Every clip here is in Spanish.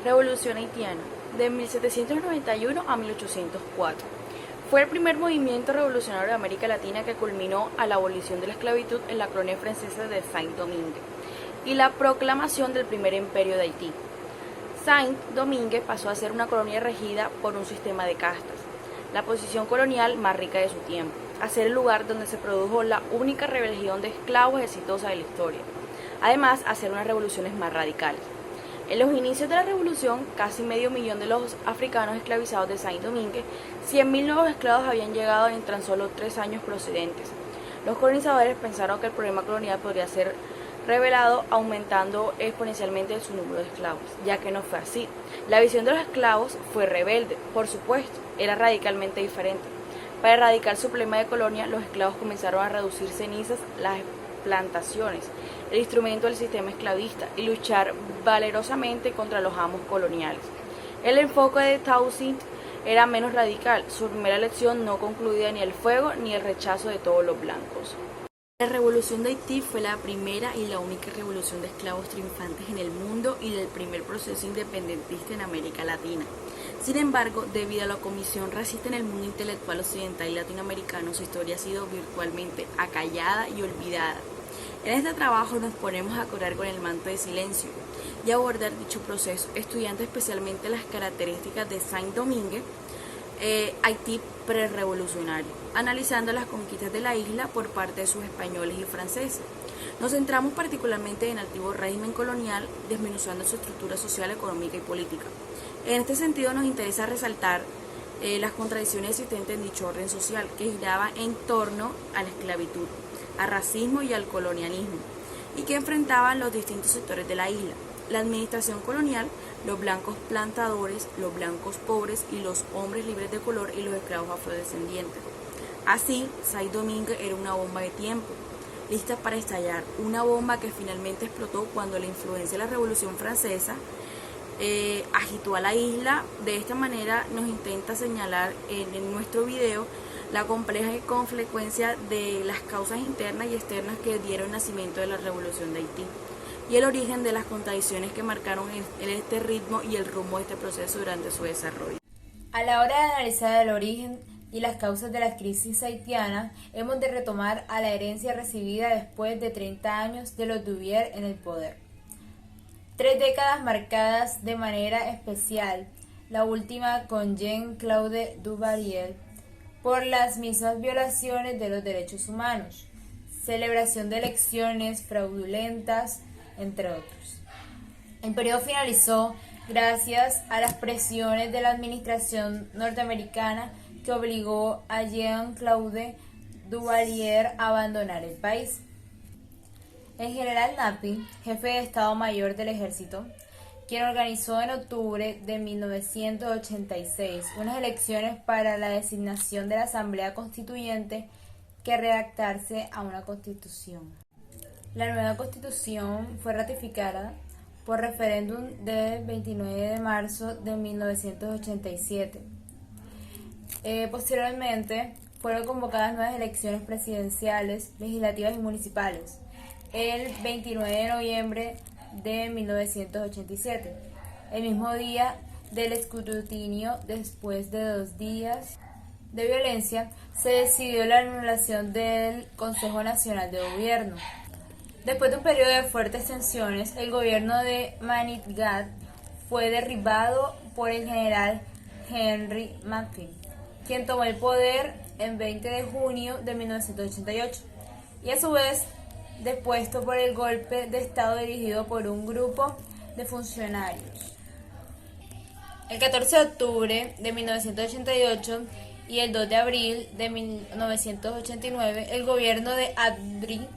Revolución haitiana, de 1791 a 1804. Fue el primer movimiento revolucionario de América Latina que culminó a la abolición de la esclavitud en la colonia francesa de Saint-Domingue y la proclamación del primer imperio de Haití. Saint-Domingue pasó a ser una colonia regida por un sistema de castas, la posición colonial más rica de su tiempo, a ser el lugar donde se produjo la única rebelión de esclavos exitosa de la historia, además a ser unas revoluciones más radicales. En los inicios de la revolución, casi medio millón de los africanos esclavizados de Saint-Domingue, 100.000 nuevos esclavos habían llegado en tan solo 3 años procedentes. Los colonizadores pensaron que el problema colonial podría ser revelado aumentando exponencialmente su número de esclavos, ya que no fue así. La visión de los esclavos fue rebelde, por supuesto, era radicalmente diferente. Para erradicar su problema de colonia, los esclavos comenzaron a reducir cenizas las plantaciones, el instrumento del sistema esclavista, y luchar valerosamente contra los amos coloniales. El enfoque de Toussaint era menos radical, su primera lección no concluía ni el fuego ni el rechazo de todos los blancos. La revolución de Haití fue la primera y la única revolución de esclavos triunfantes en el mundo y el primer proceso independentista en América Latina. Sin embargo, debido a la comisión racista en el mundo intelectual occidental y latinoamericano, su historia ha sido virtualmente acallada y olvidada. En este trabajo nos ponemos a curar con el manto de silencio y abordar dicho proceso, estudiando especialmente las características de Saint-Domingue, Haití prerevolucionario, analizando las conquistas de la isla por parte de sus españoles y franceses. Nos centramos particularmente en el antiguo régimen colonial, desmenuzando su estructura social, económica y política. En este sentido nos interesa resaltar las contradicciones existentes en dicho orden social, que giraba en torno a la esclavitud, al racismo y al colonialismo, y que enfrentaban los distintos sectores de la isla: la administración colonial, los blancos plantadores, los blancos pobres y los hombres libres de color y los esclavos afrodescendientes. Así, Saint-Domingue era una bomba de tiempo, lista para estallar, una bomba que finalmente explotó cuando la influencia de la Revolución Francesa agitó a la isla. De esta manera nos intenta señalar en nuestro video la compleja consecuencia de las causas internas y externas que dieron nacimiento de la Revolución de Haití y el origen de las contradicciones que marcaron este ritmo y el rumbo de este proceso durante su desarrollo. A la hora de analizar el origen y las causas de la crisis haitiana, hemos de retomar a la herencia recibida después de 30 años de los Duvalier en el poder. 3 décadas marcadas de manera especial, la última con Jean-Claude Duvalier, por las mismas violaciones de los derechos humanos, celebración de elecciones fraudulentas, entre otros. El periodo finalizó gracias a las presiones de la administración norteamericana, que obligó a Jean-Claude Duvalier a abandonar el país. El general Napi, jefe de Estado Mayor del Ejército, quien organizó en octubre de 1986 unas elecciones para la designación de la Asamblea Constituyente que redactarse a una constitución. La nueva constitución fue ratificada por referéndum del 29 de marzo de 1987. Posteriormente fueron convocadas nuevas elecciones presidenciales, legislativas y municipales el 29 de noviembre de 1987, el mismo día del escrutinio. Después de 2 días de violencia, se decidió la anulación del Consejo Nacional de Gobierno. Después de un periodo de fuertes tensiones, el gobierno de Manitgat fue derribado por el general Henry Manchin, quien tomó el poder el 20 de junio de 1988, y a su vez depuesto por el golpe de Estado dirigido por un grupo de funcionarios. El 14 de octubre de 1988 y el 2 de abril de 1989, el gobierno de Abdri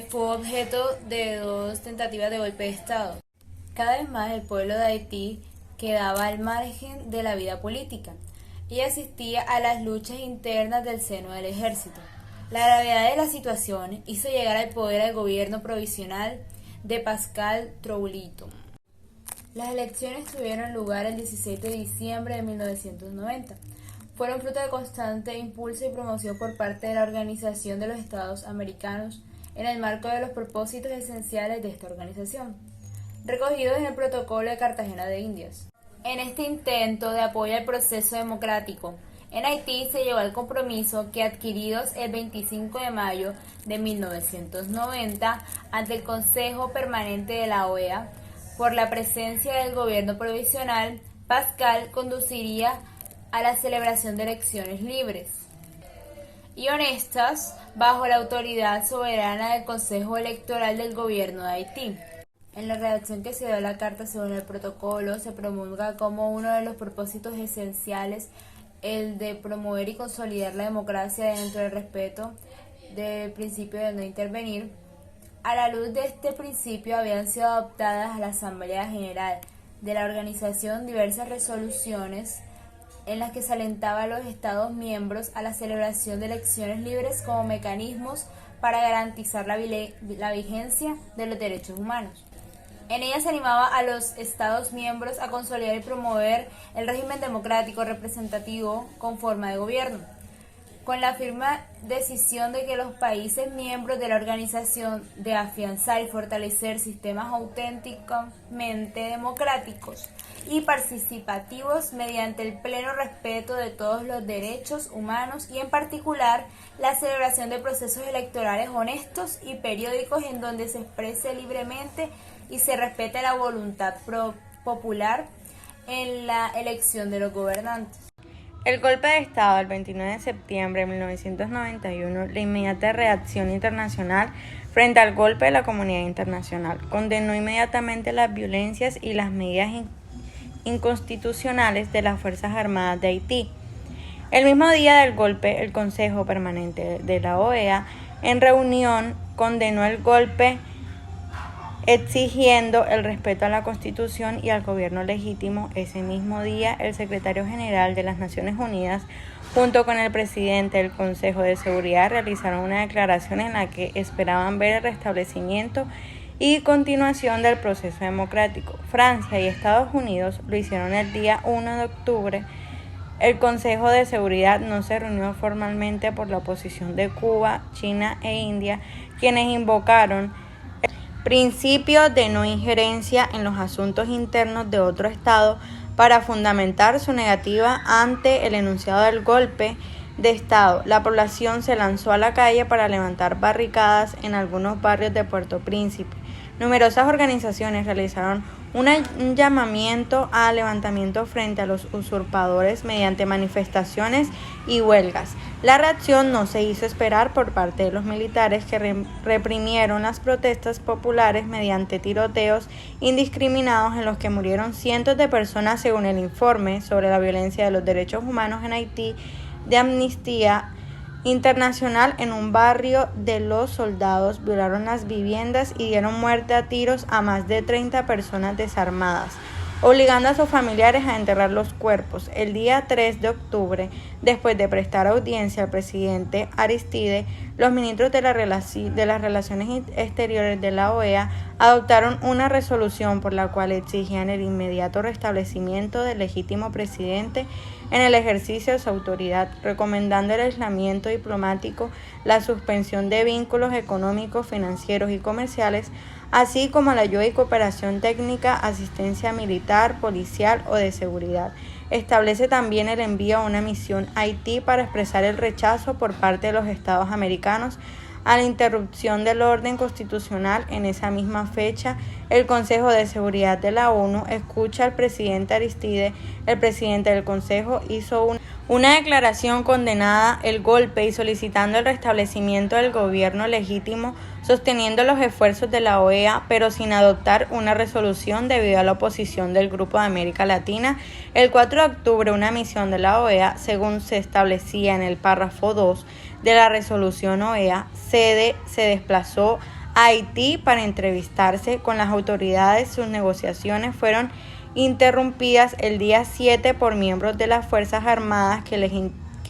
fue objeto de 2 tentativas de golpe de Estado. Cada vez más el pueblo de Haití quedaba al margen de la vida política y asistía a las luchas internas del seno del ejército. La gravedad de la situación hizo llegar al poder al gobierno provisional de Pascal Trouillot. Las elecciones tuvieron lugar el 16 de diciembre de 1990. Fueron fruto de constante impulso y promoción por parte de la Organización de los Estados Americanos en el marco de los propósitos esenciales de esta organización: recogidos en el Protocolo de Cartagena de Indias. En este intento de apoyo al proceso democrático, en Haití se llegó al compromiso que, adquiridos el 25 de mayo de 1990 ante el Consejo Permanente de la OEA, por la presencia del gobierno provisional, Pascal conduciría a la celebración de elecciones libres y honestas bajo la autoridad soberana del Consejo Electoral del Gobierno de Haití. En la redacción que se dio a la carta según el protocolo, se promulga como uno de los propósitos esenciales el de promover y consolidar la democracia dentro del respeto del principio de no intervenir. A la luz de este principio habían sido adoptadas a la Asamblea General de la organización diversas resoluciones en las que se alentaba a los Estados miembros a la celebración de elecciones libres como mecanismos para garantizar la vigencia de los derechos humanos. En ella se animaba a los Estados miembros a consolidar y promover el régimen democrático representativo con forma de gobierno, con la firme decisión de que los países miembros de la organización de afianzar y fortalecer sistemas auténticamente democráticos y participativos mediante el pleno respeto de todos los derechos humanos y en particular la celebración de procesos electorales honestos y periódicos en donde se exprese libremente y se respete la voluntad popular en la elección de los gobernantes. El golpe de Estado del 29 de septiembre de 1991, la inmediata reacción internacional frente al golpe de la comunidad internacional, condenó inmediatamente las violencias y las medidas inconstitucionales de las Fuerzas Armadas de Haití. El mismo día del golpe, el Consejo Permanente de la OEA, en reunión, condenó el golpe exigiendo el respeto a la Constitución y al gobierno legítimo. Ese mismo día, el secretario general de las Naciones Unidas, junto con el presidente del Consejo de Seguridad, realizaron una declaración en la que esperaban ver el restablecimiento y continuación del proceso democrático. Francia y Estados Unidos lo hicieron el día 1 de octubre. El Consejo de Seguridad no se reunió formalmente por la oposición de Cuba, China e India, quienes invocaron principio de no injerencia en los asuntos internos de otro Estado para fundamentar su negativa ante el enunciado del golpe de Estado. La población se lanzó a la calle para levantar barricadas en algunos barrios de Puerto Príncipe. Numerosas organizaciones realizaron un llamamiento a levantamiento frente a los usurpadores mediante manifestaciones y huelgas. La reacción no se hizo esperar por parte de los militares, que reprimieron las protestas populares mediante tiroteos indiscriminados en los que murieron cientos de personas, según el informe sobre la violencia de los derechos humanos en Haití de Amnistía Internacional. En un barrio de Los Soldados violaron las viviendas y dieron muerte a tiros a más de 30 personas desarmadas, obligando a sus familiares a enterrar los cuerpos. El día 3 de octubre, después de prestar audiencia al presidente Aristide, los ministros de las Relaciones Exteriores de la OEA adoptaron una resolución por la cual exigían el inmediato restablecimiento del legítimo presidente en el ejercicio de su autoridad, recomendando el aislamiento diplomático, la suspensión de vínculos económicos, financieros y comerciales, así como la ayuda y cooperación técnica, asistencia militar, policial o de seguridad. Establece también el envío a una misión a Haití para expresar el rechazo por parte de los Estados americanos a la interrupción del orden constitucional. En esa misma fecha, el Consejo de Seguridad de la ONU escucha al presidente Aristide. El presidente del Consejo hizo una declaración condenando el golpe y solicitando el restablecimiento del gobierno legítimo, sosteniendo los esfuerzos de la OEA, pero sin adoptar una resolución debido a la oposición del Grupo de América Latina. El 4 de octubre, una misión de la OEA, según se establecía en el párrafo 2 de la resolución OEA, se desplazó a Haití para entrevistarse con las autoridades. Sus negociaciones fueron interrumpidas el día 7 por miembros de las Fuerzas Armadas que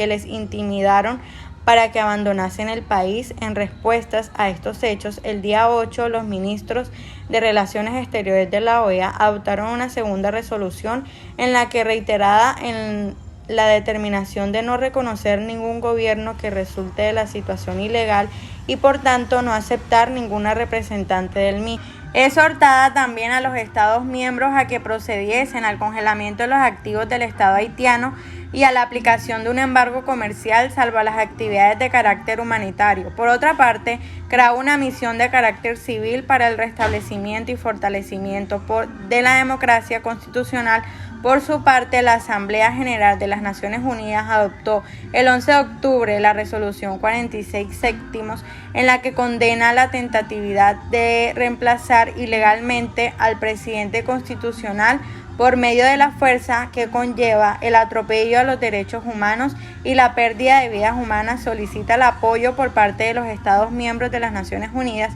les intimidaron para que abandonasen el país. En respuestas a estos hechos, el día 8, los ministros de Relaciones Exteriores de la OEA adoptaron una segunda resolución en la que reiterada en la determinación de no reconocer ningún gobierno que resulte de la situación ilegal y por tanto no aceptar ninguna representante del mismo. Exhortada también a los Estados miembros a que procediesen al congelamiento de los activos del Estado haitiano y a la aplicación de un embargo comercial salvo las actividades de carácter humanitario. Por otra parte, creó una misión de carácter civil para el restablecimiento y fortalecimiento de la democracia constitucional. Por su parte, la Asamblea General de las Naciones Unidas adoptó el 11 de octubre la resolución 46 séptimos en la que condena la tentatividad de reemplazar ilegalmente al presidente constitucional por medio de la fuerza que conlleva el atropello a los derechos humanos y la pérdida de vidas humanas. Solicita el apoyo por parte de los Estados miembros de las Naciones Unidas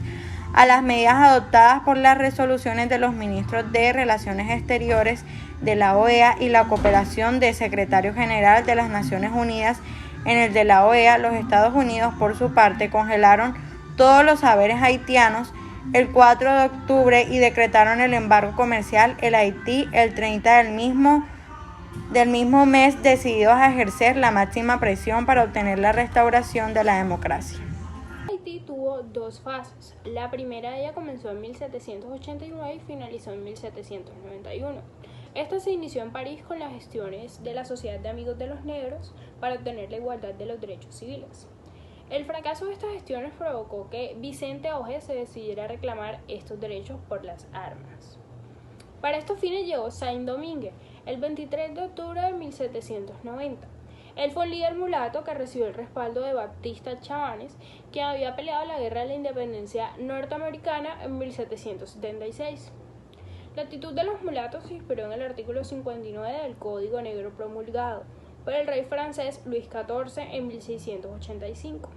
a las medidas adoptadas por las resoluciones de los ministros de Relaciones Exteriores de la OEA y la cooperación del secretario general de las Naciones Unidas. En el de la OEA, los Estados Unidos, por su parte, congelaron todos los haberes haitianos el 4 de octubre y decretaron el embargo comercial en Haití el 30 del mismo mes, decididos a ejercer la máxima presión para obtener la restauración de la democracia. Haití tuvo dos fases. La primera de ellas comenzó en 1789 y finalizó en 1791. Esta se inició en París con las gestiones de la Sociedad de Amigos de los Negros para obtener la igualdad de los derechos civiles. El fracaso de estas gestiones provocó que Vicente Auge se decidiera a reclamar estos derechos por las armas. Para estos fines llegó Saint-Domingue el 23 de octubre de 1790. Él fue un líder mulato que recibió el respaldo de Baptista Chavanes, que había peleado la guerra de la independencia norteamericana en 1776. La actitud de los mulatos se inspiró en el artículo 59 del Código Negro promulgado por el rey francés Luis XIV en 1685,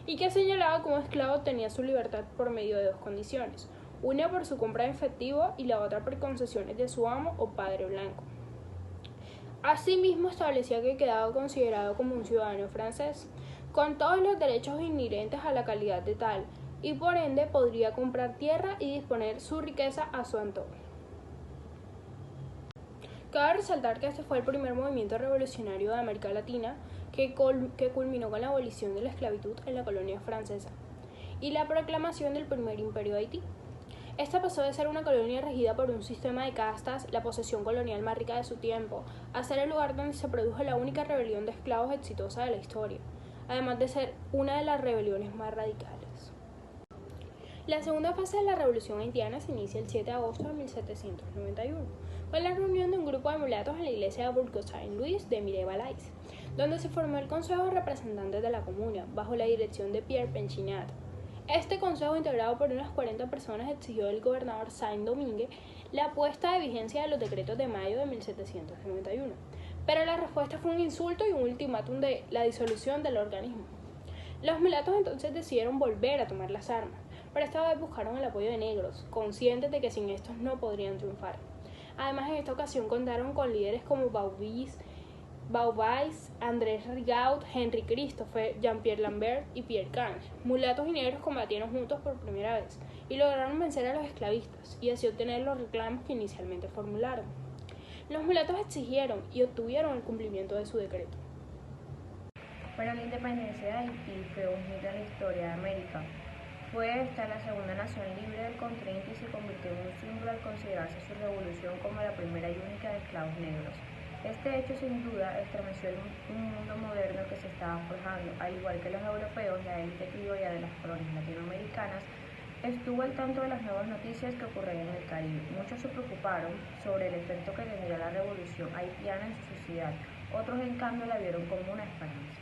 y que señalaba que un esclavo obtenía su libertad por medio de dos condiciones, una por su compra en efectivo y la otra por concesiones de su amo o padre blanco. Asimismo, establecía que quedaba considerado como un ciudadano francés, con todos los derechos inherentes a la calidad de tal, y por ende podría comprar tierra y disponer su riqueza a su antojo. Cabe resaltar que este fue el primer movimiento revolucionario de América Latina que culminó con la abolición de la esclavitud en la colonia francesa y la proclamación del primer imperio de Haití. Esta pasó de ser una colonia regida por un sistema de castas, la posesión colonial más rica de su tiempo, a ser el lugar donde se produjo la única rebelión de esclavos exitosa de la historia, además de ser una de las rebeliones más radicales. La segunda fase de la revolución haitiana se inicia el 7 de agosto de 1791, con la reunión de un grupo de mulatos en la iglesia de Bourg Saint-Louis de Mirebalais, donde se formó el Consejo de Representantes de la Comuna, bajo la dirección de Pierre Penchinat. Este consejo, integrado por unas 40 personas, exigió del gobernador Saint-Domingue la puesta de vigencia de los decretos de mayo de 1791, pero la respuesta fue un insulto y un ultimátum de la disolución del organismo. Los mulatos entonces decidieron volver a tomar las armas, pero esta vez buscaron el apoyo de negros, conscientes de que sin estos no podrían triunfar. Además, en esta ocasión contaron con líderes como Baubais, Andrés Rigaud, Henry Christophe, Jean-Pierre Lambert y Pierre Cange. Mulatos y negros combatieron juntos por primera vez y lograron vencer a los esclavistas y así obtener los reclamos que inicialmente formularon. Los mulatos exigieron y obtuvieron el cumplimiento de su decreto. Pero la independencia de Haití fue un hito en la historia de América. Fue esta la segunda nación libre del continente y se convirtió en un símbolo al considerarse su revolución como la primera y única de esclavos negros. Este hecho sin duda estremeció un mundo moderno que se estaba forjando. Al igual que los europeos, la élite criolla de las colonias latinoamericanas estuvo al tanto de las nuevas noticias que ocurrían en el Caribe. Muchos se preocuparon sobre el efecto que tendría la revolución haitiana en su sociedad, otros en cambio la vieron como una esperanza.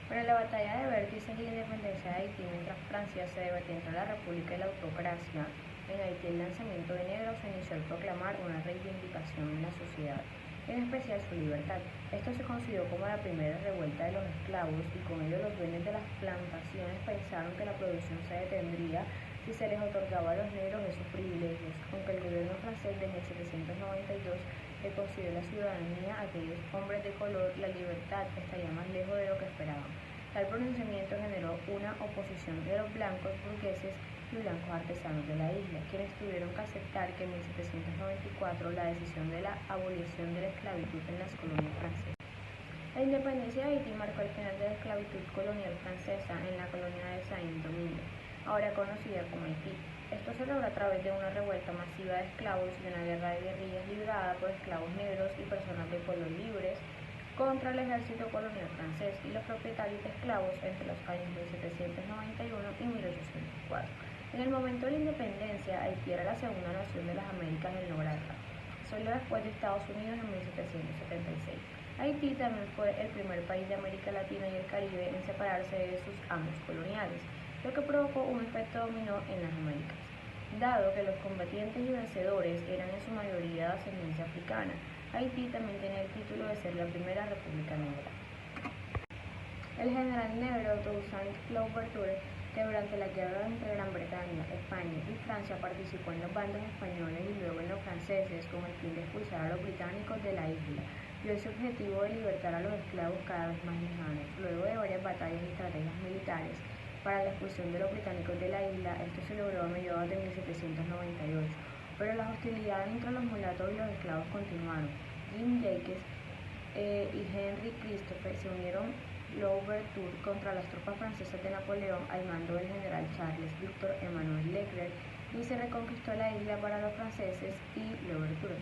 Pero la batalla de vértices y la independencia de Haití, mientras Francia se debatía entre la república y la autocracia, en Haití el lanzamiento de negros se inició al proclamar una reivindicación en la sociedad, en especial su libertad. Esto se consideró como la primera revuelta de los esclavos y con ello los dueños de las plantaciones pensaron que la producción se detendría si se les otorgaba a los negros esos privilegios, aunque el gobierno francés de 1792 le concedió la ciudadanía a aquellos hombres de color, la libertad estaría más lejos de lo que esperaban. Tal pronunciamiento generó una oposición de los blancos burgueses y blancos artesanos de la isla, quienes tuvieron que aceptar que en 1794 la decisión de la abolición de la esclavitud en las colonias francesas. La independencia de Haití marcó el final de la esclavitud colonial francesa en la colonia de Saint-Domingue, ahora conocida como Haití. Esto se logró a través de una revuelta masiva de esclavos y una guerra de guerrillas librada por esclavos negros y personas de color libres contra el ejército colonial francés y los propietarios de esclavos entre los años 1791 y 1804. En el momento de la independencia, Haití era la segunda nación de las Américas en lograrla, solo después de Estados Unidos en 1776. Haití también fue el primer país de América Latina y el Caribe en separarse de sus amos coloniales, lo que provocó un efecto dominó en las Américas. Dado que los combatientes y vencedores eran en su mayoría de ascendencia africana, Haití también tenía el título de ser la primera república negra. El general negro Toussaint Louverture, que durante la guerra entre Gran Bretaña, España y Francia participó en los bandos españoles y luego en los franceses con el fin de expulsar a los británicos de la isla, vio ese objetivo de libertar a los esclavos cada vez más lejanos. Luego de varias batallas y estrategias militares para la expulsión de los británicos de la isla, esto se logró a mediados de 1798, pero las hostilidades entre los mulatos y los esclavos continuaron. Jim Jacques y Henry Christophe se unieron Louverture contra las tropas francesas de Napoleón al mando del general Charles Victor Emmanuel Leclerc y se reconquistó la isla para los franceses y Louverture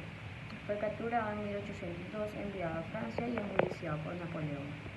fue capturado en 1802, enviado a Francia y enjuiciado por Napoleón.